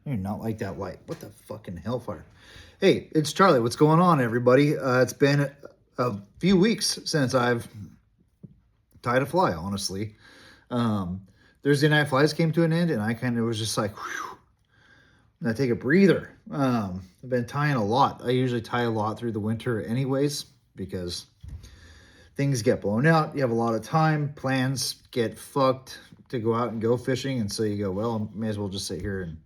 I do not like that light. What the fucking hellfire? Hey, it's Charlie. What's going on, everybody? It's been a few weeks since I've tied a fly, honestly. Thursday night flies came to an end, and I kind of was just like, whew, I take a breather. I've been tying a lot. I usually tie a lot through the winter anyways, because things get blown out. You have a lot of time. Plans get fucked to go out and go fishing. And so you go, well, I may as well just sit here and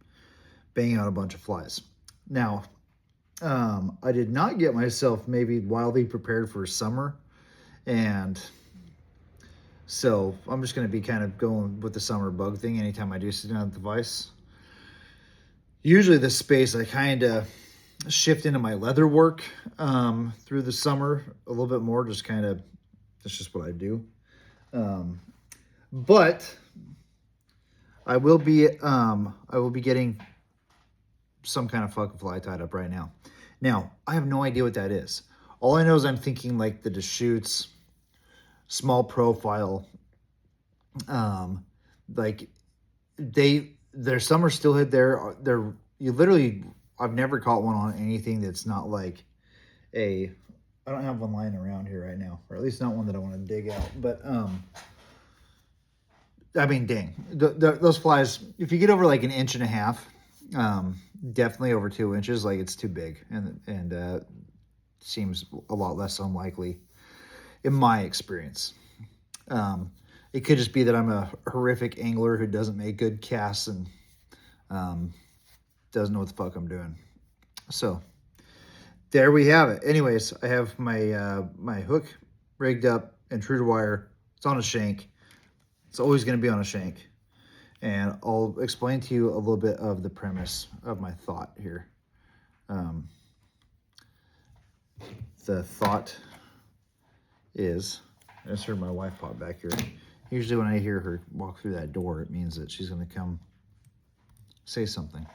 bang out a bunch of flies. Now, I did not get myself maybe wildly prepared for summer. And so I'm just going to be kind of going with the summer bug thing anytime I do sit down at the vise. Usually this space I kind of shift into my leather work through the summer a little bit more. Just kind of, that's just what I do. But I will be getting some kind of fucking fly tied up right now. Now, I have no idea what that is. All I know is I'm thinking like the Deschutes, small profile, like there's some are steelhead there. I've never caught one on anything that's not like I don't have one lying around here right now, or at least not one that I want to dig out. But I mean, dang, those flies, if you get over like an inch and a half, definitely over 2 inches, like it's too big, and seems a lot less unlikely in my experience. It could just be that I'm a horrific angler who doesn't make good casts and doesn't know what the fuck I'm doing. So there we have it. Anyways, I have my my hook rigged up and true to wire. It's on a shank. It's always going to be on a shank. And I'll explain to you a little bit of the premise of my thought here. The thought is, I just heard my wife pop back here. Usually when I hear her walk through that door, it means that she's going to come say something.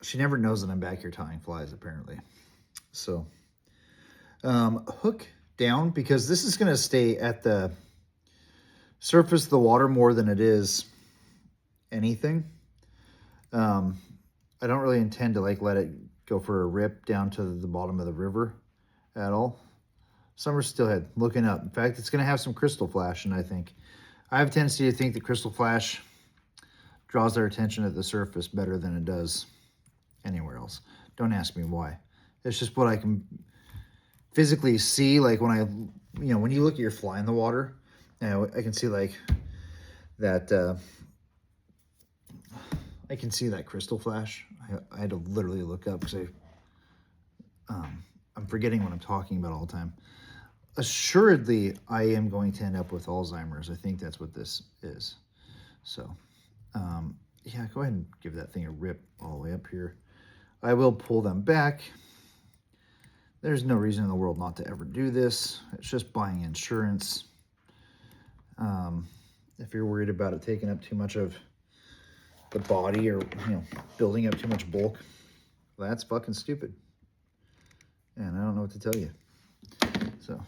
She never knows that I'm back here tying flies, apparently. So, hook down, because this is going to stay at the surface of the water more than it is anything. I don't really intend to like let it go for a rip down to the bottom of the river at all. Summer steelhead, looking up. In fact, it's going to have some crystal flash, and I think I have a tendency to think that crystal flash draws their attention at the surface better than it does anywhere else. Don't ask me why. It's just what I can physically see. Like when when you look at your fly in the water, I can see like that. I can see that crystal flash. I had to literally look up because I'm forgetting what I'm talking about all the time. Assuredly, I am going to end up with Alzheimer's. I think that's what this is. So, yeah, go ahead and give that thing a rip all the way up here. I will pull them back. There's no reason in the world not to ever do this. It's just buying insurance. If you're worried about it taking up too much of the body or, building up too much bulk, well, that's fucking stupid. And I don't know what to tell you. So,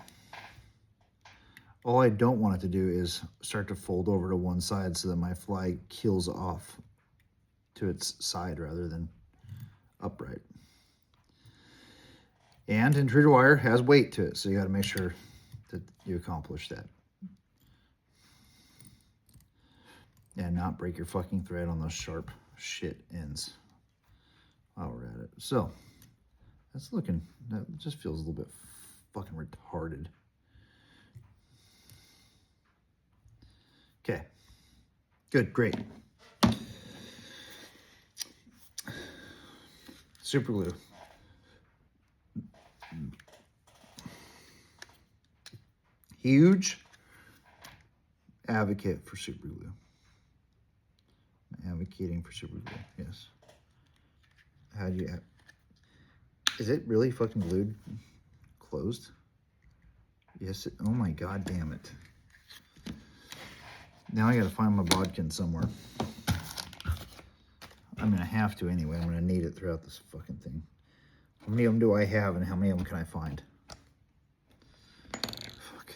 all I don't want it to do is start to fold over to one side so that my fly keels off to its side rather than upright. And intruder wire has weight to it, so you got to make sure that you accomplish that. And not break your fucking thread on those sharp shit ends while we're at it. So, that just feels a little bit fucking retarded. Okay. Good, great. Super glue. Huge advocate for super glue. Advocating for super glue, yes. How do you... Is it really fucking glued closed? Yes, oh my god damn it. Now I gotta find my bodkin somewhere. I mean, I have to anyway. I'm gonna need it throughout this fucking thing. How many of them do I have and how many of them can I find? Fuck.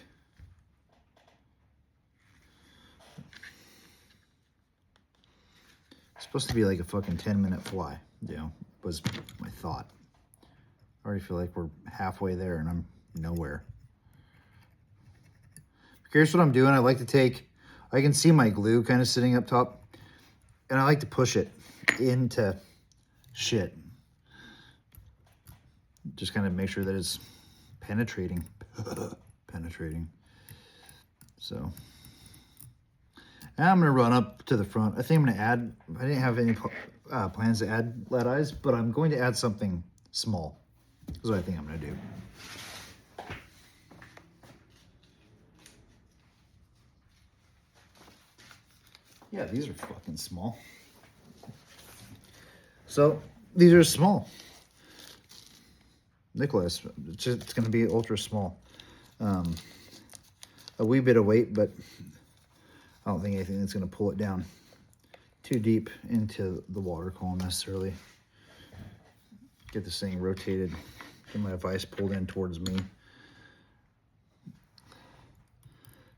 supposed to be like a fucking 10-minute fly, you know, was my thought. I already feel like we're halfway there and I'm nowhere. Here's what I'm doing. I like to take, I can see my glue kind of sitting up top, and I like to push it into shit. Just kind of make sure that it's penetrating. Penetrating. So now I'm going to run up to the front. I think I'm going to add, I didn't have any plans to add lead eyes, but I'm going to add something small. That's what I think I'm going to do. Yeah, these are fucking small. So these are small. Nicholas, it's going to be ultra small. A wee bit of weight, but I don't think anything that's going to pull it down too deep into the water column necessarily. Get this thing rotated, get my vise pulled in towards me.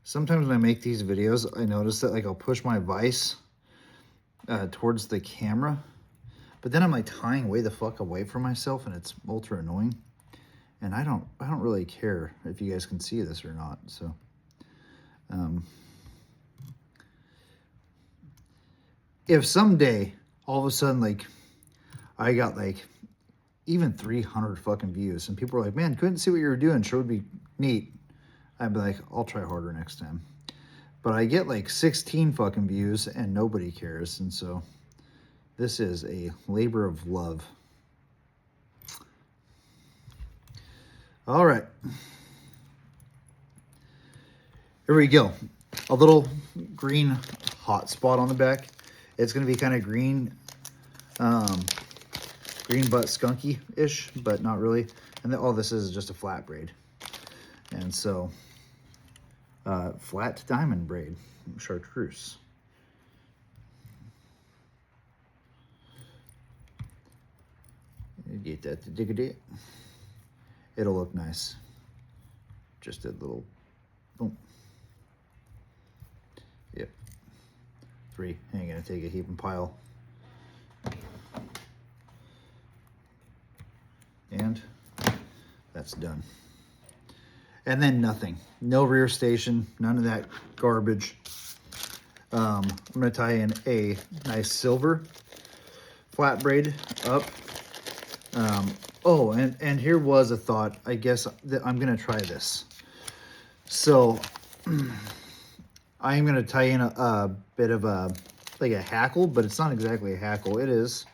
Sometimes when I make these videos, I notice that like I'll push my vise towards the camera, but then I'm like tying way the fuck away from myself, and it's ultra annoying. And I don't really care if you guys can see this or not. So, if someday all of a sudden like I got like even 300 fucking views and people were like, "Man, couldn't see what you were doing. Sure would be neat," I'd be like, "I'll try harder next time." But I get like 16 fucking views and nobody cares, and so this is a labor of love. All right. Here we go. A little green hot spot on the back. It's going to be kind of green, green but skunky-ish, but not really. And then all this is just a flat braid. And so, flat diamond braid, chartreuse. Get that to dig. It'll look nice. Just a little, boom. Yep. 3. I'm gonna take a heap and pile. And that's done. And then nothing. No rear station, none of that garbage. I'm gonna tie in a nice silver flat braid up. Oh, and here was a thought. I guess that I'm gonna try this. So I'm gonna tie in a bit of a like a hackle, but it's not exactly a hackle. It is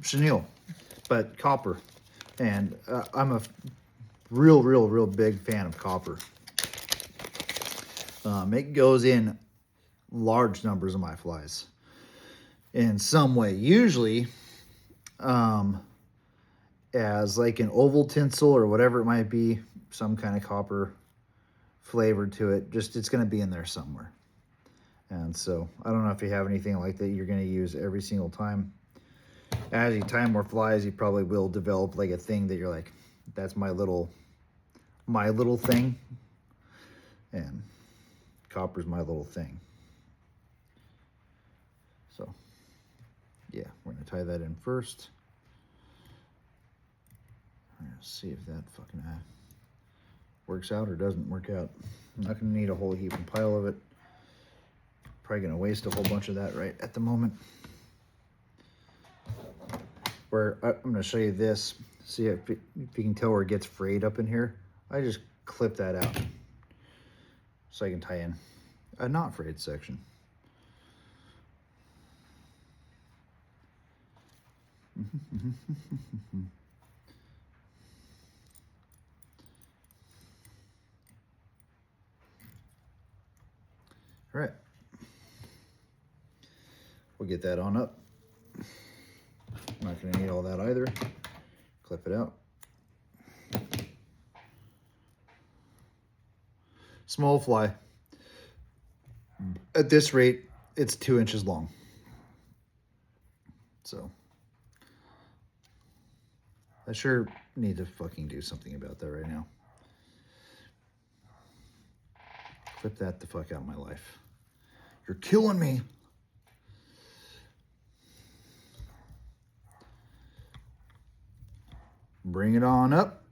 chenille, but copper, and I'm a real big fan of copper. It goes in large numbers of my flies in some way, usually as like an oval tinsel or whatever it might be, some kind of copper flavor to it. Just it's going to be in there somewhere. And so I don't know if you have anything like that you're going to use every single time. As you tie more flies, you probably will develop like a thing that you're like, that's my little thing, and copper's my little thing. So yeah, we're gonna tie that in first. Let's see if that fucking works out or doesn't work out. I'm not gonna need a whole heap and pile of it. Probably gonna waste a whole bunch of that right at the moment. Where I'm gonna show you this. See if you can tell where it gets frayed up in here. I just clip that out so I can tie in a not frayed section. All right, we'll get that on up. I'm not gonna need all that either. Clip it out. Small fly. At this rate, it's 2 inches long. So I sure need to fucking do something about that right now. Clip that the fuck out of my life. You're killing me. bring it on up.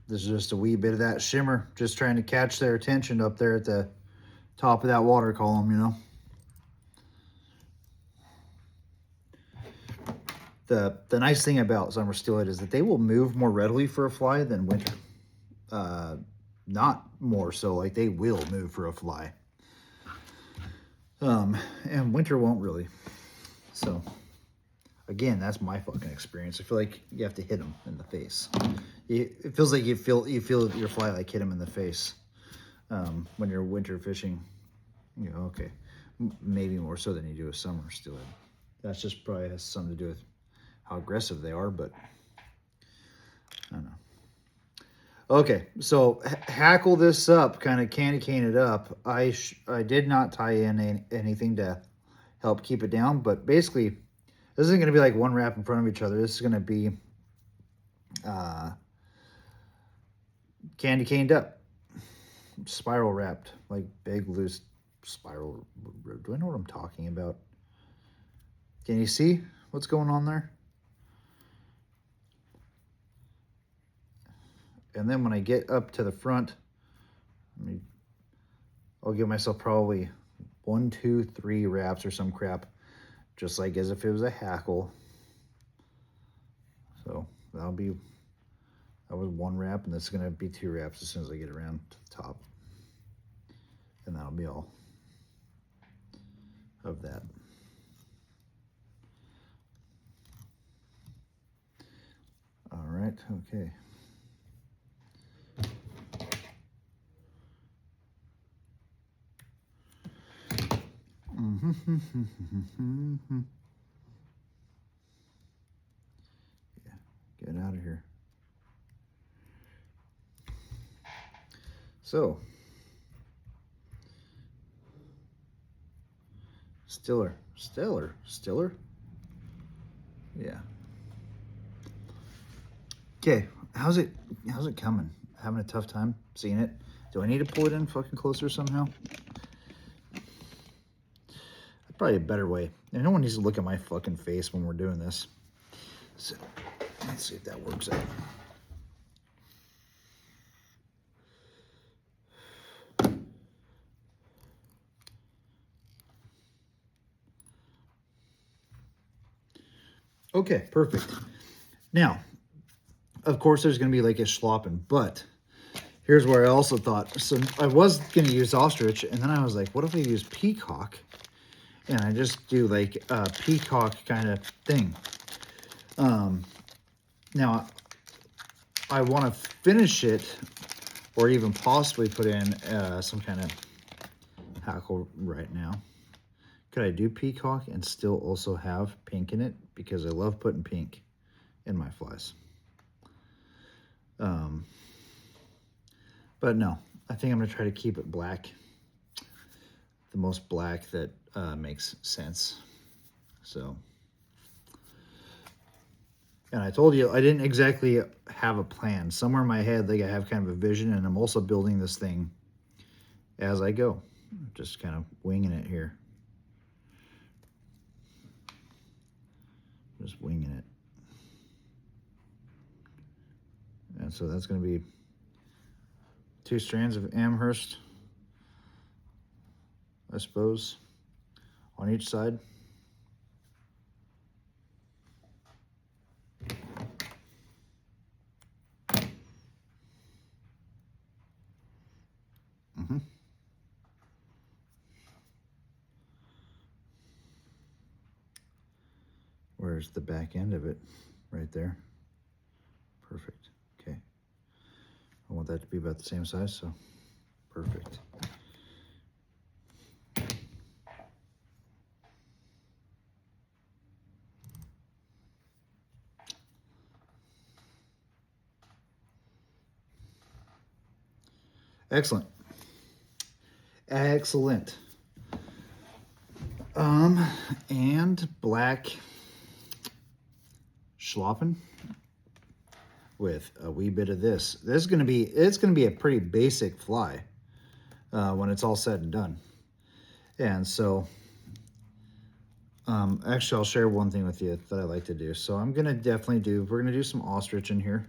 This is just a wee bit of that shimmer, just trying to catch their attention up there at the top of that water column, you know. The nice thing about summer steelhead is that they will move more readily for a fly than winter. Not more so, like they will move for a fly. And winter won't really. So, again, that's my fucking experience. I feel like you have to hit them in the face. It feels like you feel your fly like hit them in the face when you're winter fishing. You know, okay, maybe more so than you do with summer steelhead. That's just probably has something to do with how aggressive they are, but I don't know. Okay, so hackle this up, kind of candy cane it up. I did not tie in anything to help keep it down, but basically, this isn't going to be like one wrap in front of each other. This is going to be candy caned up, spiral wrapped, like big loose spiral. Do I know what I'm talking about? Can you see what's going on there? And then when I get up to the front, I'll give myself probably 1, 2, 3 wraps or some crap, just like as if it was a hackle. So that was 1 wrap, and this is going to be 2 wraps as soon as I get around to the top. And that'll be all of that. All right, okay. Yeah, get out of here. So, Stiller. Yeah. Okay, how's it coming? Having a tough time seeing it? Do I need to pull it in fucking closer somehow? Probably a better way. And no one needs to look at my fucking face when we're doing this. So, let's see if that works out. Okay, perfect. Now, of course, there's going to be like a schloppen, but here's where I also thought. So I was going to use ostrich, and then I was like, what if I use peacock? And I just do like a peacock kind of thing. Now, I want to finish it, or even possibly put in some kind of hackle right now. Could I do peacock and still also have pink in it? Because I love putting pink in my flies. But no, I think I'm going to try to keep it black. The most black that makes sense. So, and I told you I didn't exactly have a plan. Somewhere in my head, like I have kind of a vision, and I'm also building this thing as I go. Just kind of winging it here. Just winging it. And so that's going to be 2 strands of Amherst, I suppose, on each side. Where's the back end of it? Right there. Perfect. Okay. I want that to be about the same size, so perfect. Excellent. Excellent. And black schloppen with a wee bit of this. It's gonna be a pretty basic fly when it's all said and done. And so Actually, I'll share one thing with you that I like to do. So I'm gonna we're gonna do some ostrich in here.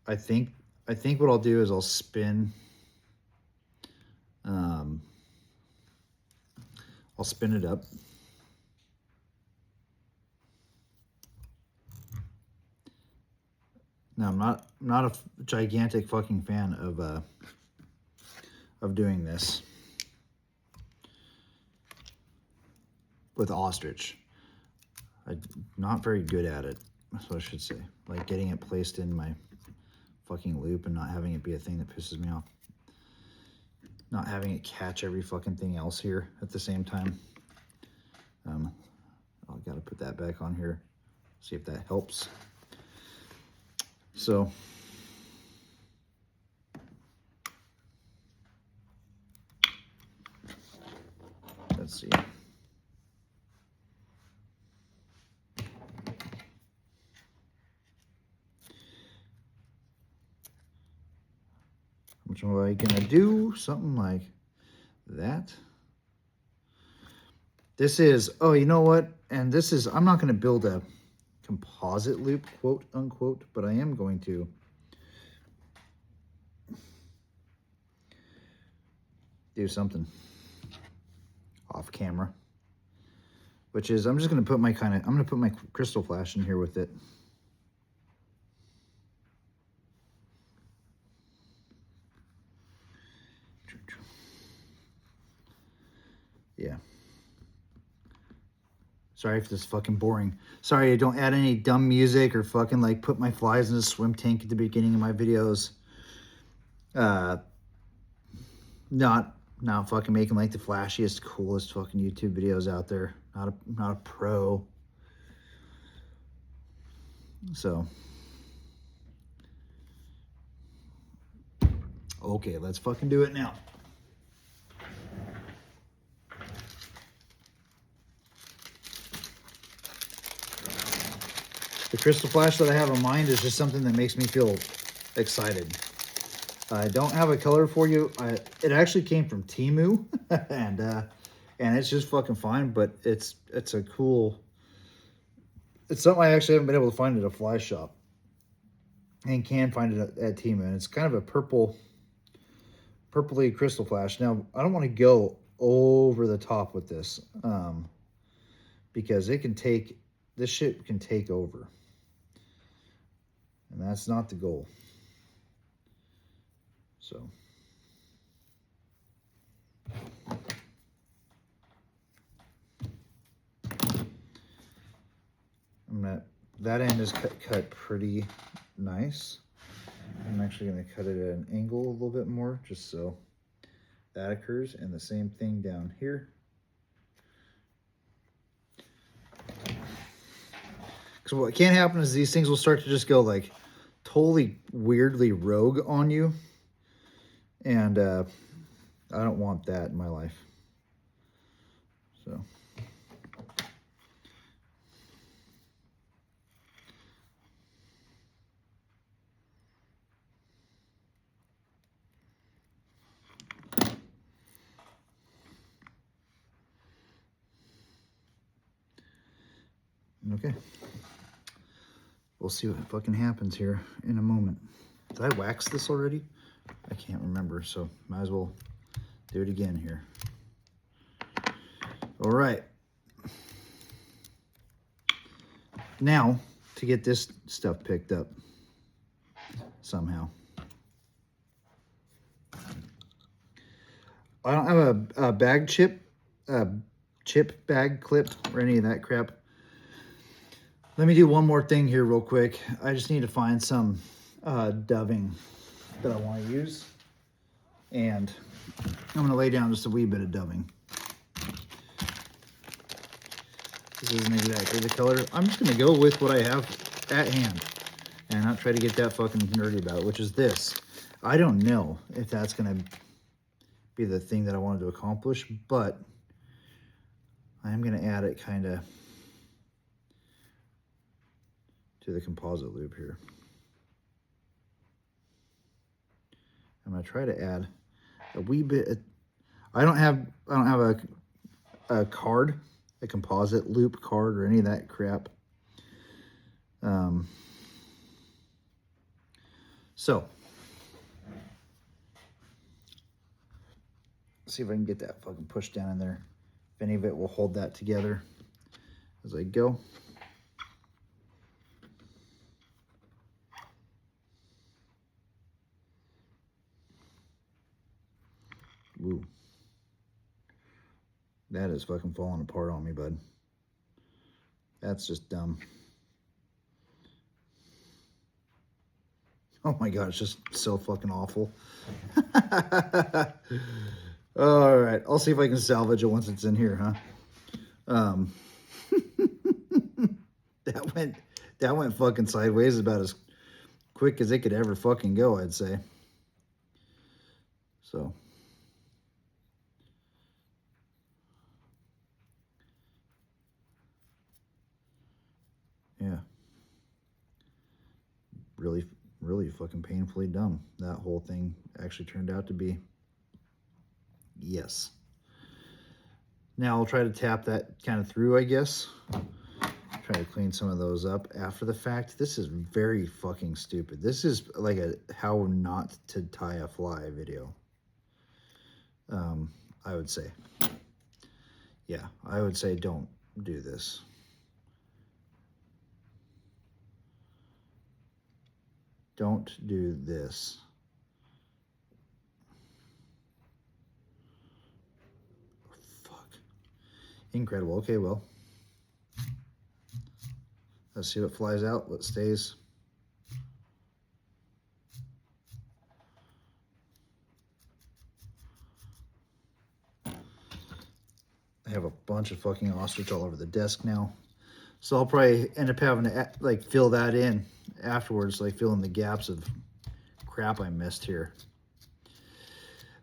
I think what I'll do is I'll spin it up. Now I'm not a gigantic fucking fan of doing this with ostrich. I'm not very good at it. That's what I should say. Like getting it placed in my fucking loop and not having it be a thing that pisses me off. Not having it catch every fucking thing else here at the same time. I gotta put that back on here. See if that helps. So let's see. Which am I gonna do? Something like that. This is, oh, you know what? And this is, I'm not gonna build a composite loop, quote unquote, but I am going to do something off camera, which is I'm just gonna put my I'm gonna put my crystal flash in here with it. Yeah. Sorry if this is fucking boring. Sorry I don't add any dumb music or fucking like put my flies in a swim tank at the beginning of my videos. Not fucking making like the flashiest, coolest fucking YouTube videos out there. Not a pro. So okay, let's fucking do it now. The crystal flash that I have in mind is just something that makes me feel excited. I don't have a color for you. It actually came from Temu, and it's just fucking fine. But it's a cool. It's something I actually haven't been able to find at a fly shop, and can find it at Temu. And it's kind of a purpley crystal flash. Now I don't want to go over the top with this, because this shit can take over, and that's not the goal. So that end is cut pretty nice. I'm actually going to cut it at an angle a little bit more just so that occurs, and the same thing down here. Because what can't happen is these things will start to just go like totally weirdly rogue on you, and I don't want that in my life. So okay, we'll see what fucking happens here in a moment. Did I wax this already? I can't remember, so might as well do it again here. All right. Now, to get this stuff picked up somehow. I don't have a bag chip bag clip or any of that crap. Let me do one more thing here real quick. I just need to find some doving that I want to use. And I'm going to lay down just a wee bit of doving. This isn't exactly the color. I'm just going to go with what I have at hand and not try to get that fucking nerdy about it, which is this. I don't know if that's going to be the thing that I wanted to accomplish, but I am going to add it kind of to the composite loop here. I'm going to try to add a wee bit. I don't have a card, a composite loop card, or any of that crap. So, see if I can get that fucking pushed down in there. If any of it will hold that together as I go. Ooh. That is fucking falling apart on me, bud. That's just dumb. Oh my god, it's just so fucking awful. All right, I'll see if I can salvage it once it's in here, huh? that went fucking sideways about as quick as it could ever fucking go, I'd say. So. Yeah. Really fucking painfully dumb. That whole thing actually turned out to be. Yes. Now I'll try to tap that kind of through, I guess. Try to clean some of those up after the fact. This is very fucking stupid. This is like a how not to tie a fly video. I would say. Yeah, I would say don't do this. Don't do this. Fuck. Incredible. Okay, well. Let's see what flies out, what stays. I have a bunch of fucking ostrich all over the desk now. So I'll probably end up having to like fill that in afterwards, like fill in the gaps of crap I missed here.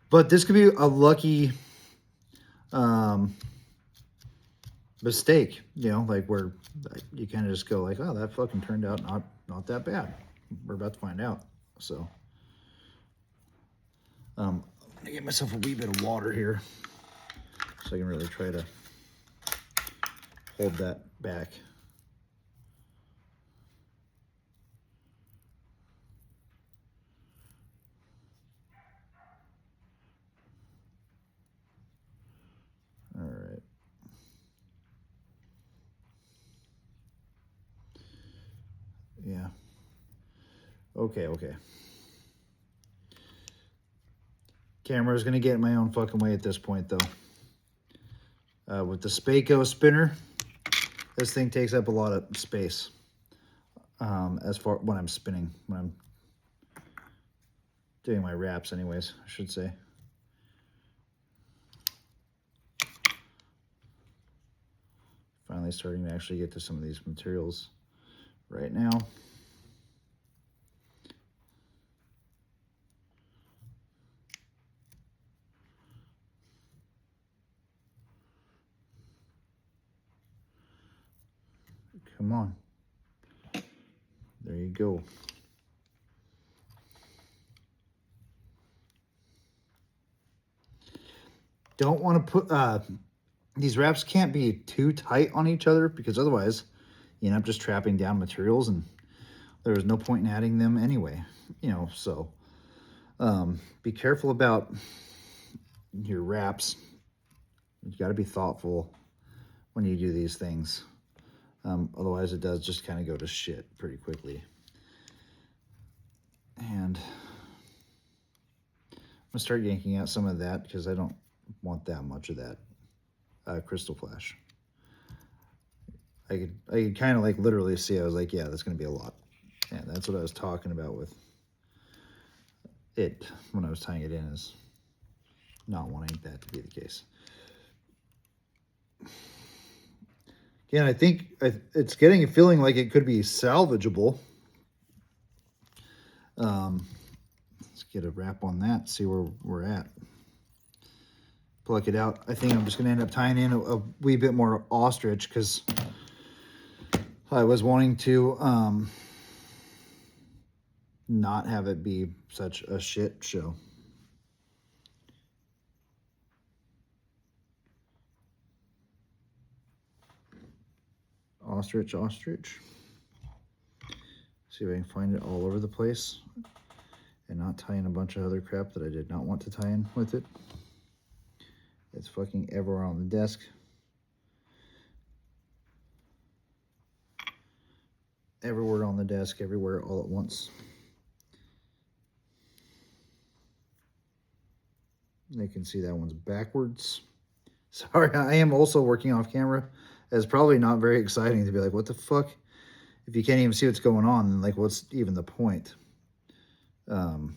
But this could be a lucky mistake, you know, like where you kind of just go like, oh, that fucking turned out not that bad. We're about to find out. So I'm gonna get myself a wee bit of water here so I can really try to hold that back. All right. Yeah. Okay. Camera's gonna get in my own fucking way at this point, though. With the Spaco spinner, this thing takes up a lot of space. As far when I'm spinning, when I'm doing my wraps, anyways, I should say. Finally starting to actually get to some of these materials right now. Come on. There you go. Don't want to put, these wraps can't be too tight on each other because otherwise you end up just trapping down materials and there's no point in adding them anyway, you know, so be careful about your wraps. You got to be thoughtful when you do these things. Otherwise it does just kind of go to shit pretty quickly. And I'm gonna start yanking out some of that because I don't want that much of that crystal flash. I could kind of like literally see, I was like, yeah, that's gonna be a lot. And that's what I was talking about with it when I was tying it in, is not wanting that to be the case. Again, I think it's getting a feeling like it could be salvageable. Let's get a wrap on that, see where we're at. Pluck it out. I think I'm just going to end up tying in a wee bit more ostrich because I was wanting to not have it be such a shit show. Ostrich, ostrich. See if I can find it all over the place and not tie in a bunch of other crap that I did not want to tie in with it. It's fucking everywhere on the desk. Everywhere on the desk, everywhere all at once. They can see that one's backwards. Sorry, I am also working off camera. It's probably not very exciting to be like, what the fuck? If you can't even see what's going on, then like, what's even the point? Yeah.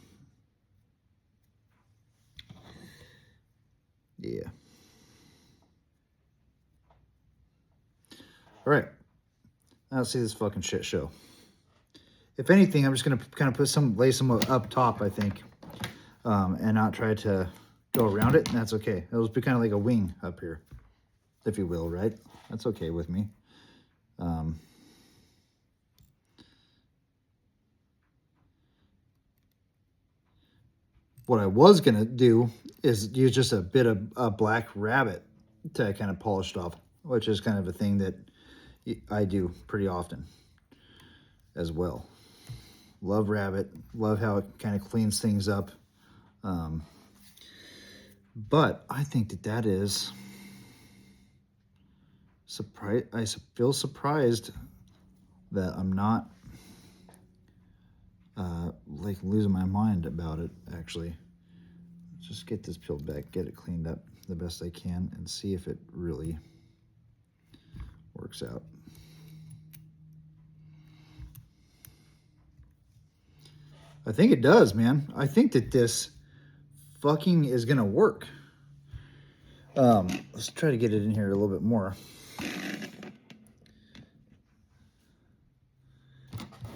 All right. Now see this fucking shit show. If anything, I'm just gonna kind of lay some up top, I think, and not try to go around it. And that's okay. It'll be kind of like a wing up here, if you will, right? That's okay with me. What I was gonna do is use just a bit of a black rabbit to kind of polish it off, which is kind of a thing that I do pretty often as well. Love rabbit, love how it kind of cleans things up. But I think that is surprise. I feel surprised that I'm not like losing my mind about it, actually. Let's just get this peeled back, get it cleaned up the best I can, and see if it really works out. I think it does, man. I think that this fucking is gonna work. Let's try to get it in here a little bit more.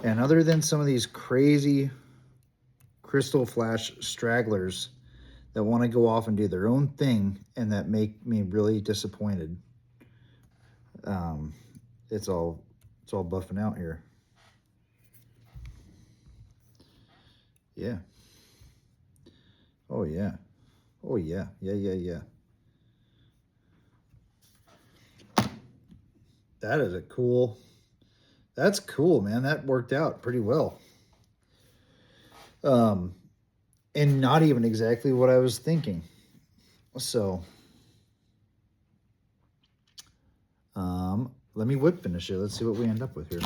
And other than some of these crazy crystal flash stragglers that want to go off and do their own thing and that make me really disappointed, it's all buffing out here. Yeah. Oh yeah. Oh yeah. Yeah. That is a cool. That's cool, man. That worked out pretty well. And not even exactly what I was thinking. So, let me whip finish it. Let's see what we end up with here.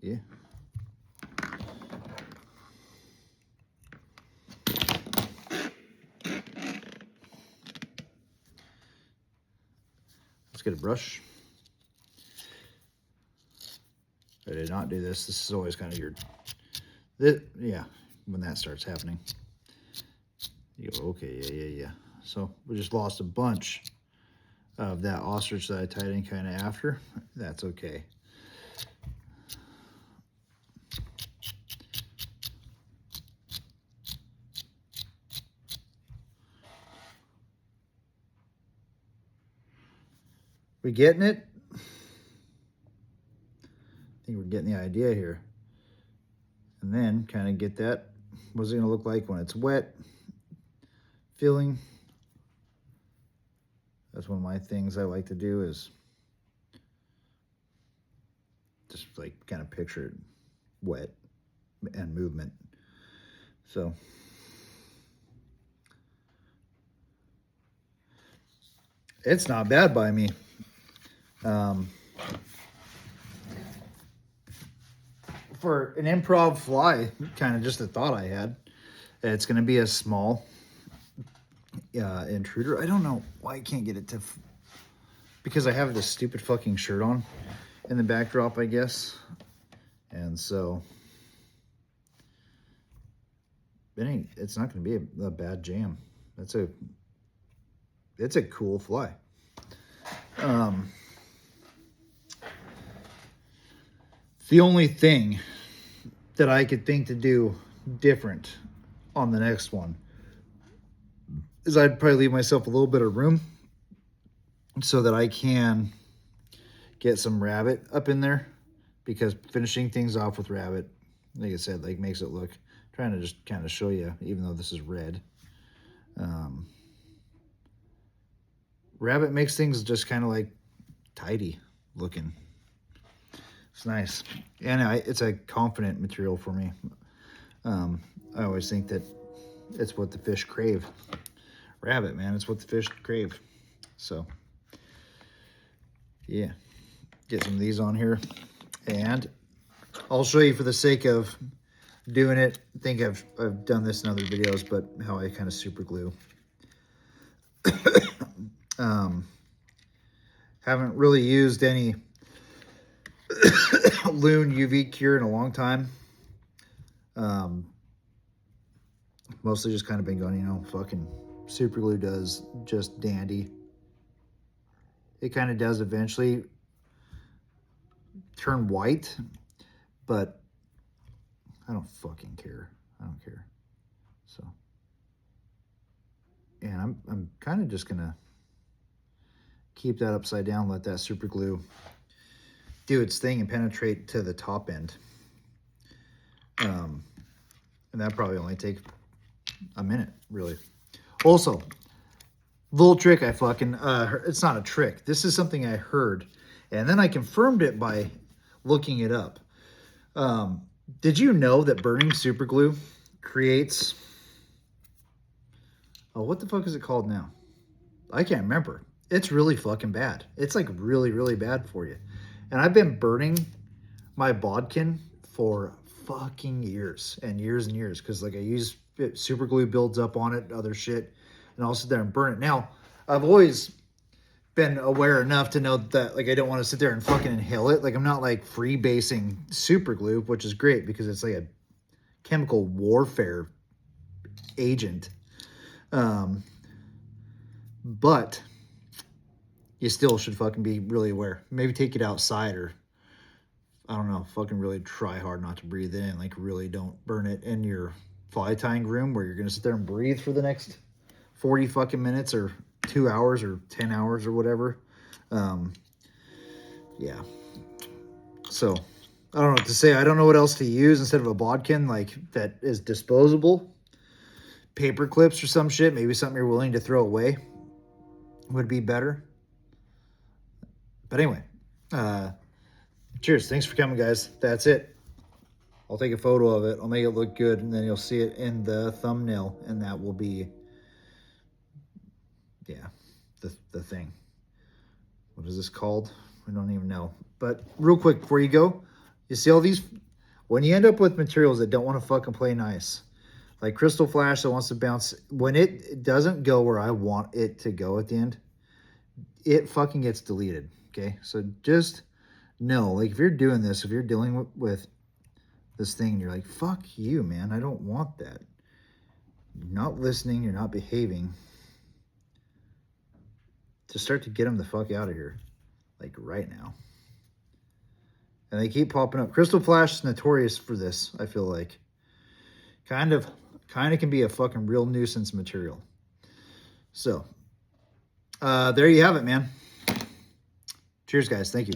Yeah. Let's get a brush. I did not do this. This is always kind of weird. Yeah, when that starts happening. You go, okay, yeah. So we just lost a bunch of that ostrich that I tied in kind of after. That's okay. We getting it? I think we're getting the idea here. And then kind of get that. What's it going to look like when it's wet? Feeling. That's one of my things I like to do is just like kind of picture it wet and movement. So it's not bad by me. For an improv fly, kind of just a thought I had. It's going to be a small intruder. I don't know why I can't get it to... because I have this stupid fucking shirt on in the backdrop, I guess. And so... it's not going to be a bad jam. It's a cool fly. The only thing that I could think to do different on the next one is I'd probably leave myself a little bit of room so that I can get some rabbit up in there, because finishing things off with rabbit, like I said, like makes it look, trying to just kind of show you, even though this is red. Rabbit makes things just kind of like tidy looking. It's nice. And it's a confident material for me. I always think that it's what the fish crave. Rabbit, man, it's what the fish crave. So, yeah. Get some of these on here. And I'll show you, for the sake of doing it, I think I've done this in other videos, but how I kind of super glue. Haven't really used any Loon UV cure in a long time. Mostly just kind of been going, you know, fucking super glue does just dandy. It kind of does eventually turn white, but I don't fucking care. I don't care. So, and I'm kind of just gonna keep that upside down, let that super glue do its thing and penetrate to the top end. And that probably only take a minute, really. Also, little trick I fucking, it's not a trick. This is something I heard, and then I confirmed it by looking it up. Did you know that burning super glue creates, oh, what the fuck is it called now? I can't remember. It's really fucking bad. It's like really, really bad for you. And I've been burning my bodkin for fucking years and years and years, because like I use it, super glue builds up on it, other shit, and I'll sit there and burn it. Now, I've always been aware enough to know that like I don't want to sit there and fucking inhale it. Like I'm not like freebasing super glue, which is great because it's like a chemical warfare agent. But you still should fucking be really aware. Maybe take it outside, or I don't know, fucking really try hard not to breathe in. Like really don't burn it in your fly tying room where you're going to sit there and breathe for the next 40 fucking minutes or 2 hours or 10 hours or whatever. Yeah. So I don't know what to say. I don't know what else to use instead of a bodkin like that is disposable. Paper clips or some shit. Maybe something you're willing to throw away would be better. But anyway, cheers. Thanks for coming, guys. That's it. I'll take a photo of it. I'll make it look good, and then you'll see it in the thumbnail, and that will be, yeah, the thing. What is this called? I don't even know. But real quick before you go, you see all these, when you end up with materials that don't want to fucking play nice, like Crystal Flash that wants to bounce, when it doesn't go where I want it to go at the end, it fucking gets deleted. Okay, so just know, like if you're doing this, if you're dealing with this thing and you're like, fuck you, man, I don't want that. You're not listening, you're not behaving. Just start to get them the fuck out of here. Like right now. And they keep popping up. Crystal Flash is notorious for this, I feel like. Kind of can be a fucking real nuisance material. So, there you have it, man. Cheers, guys. Thank you.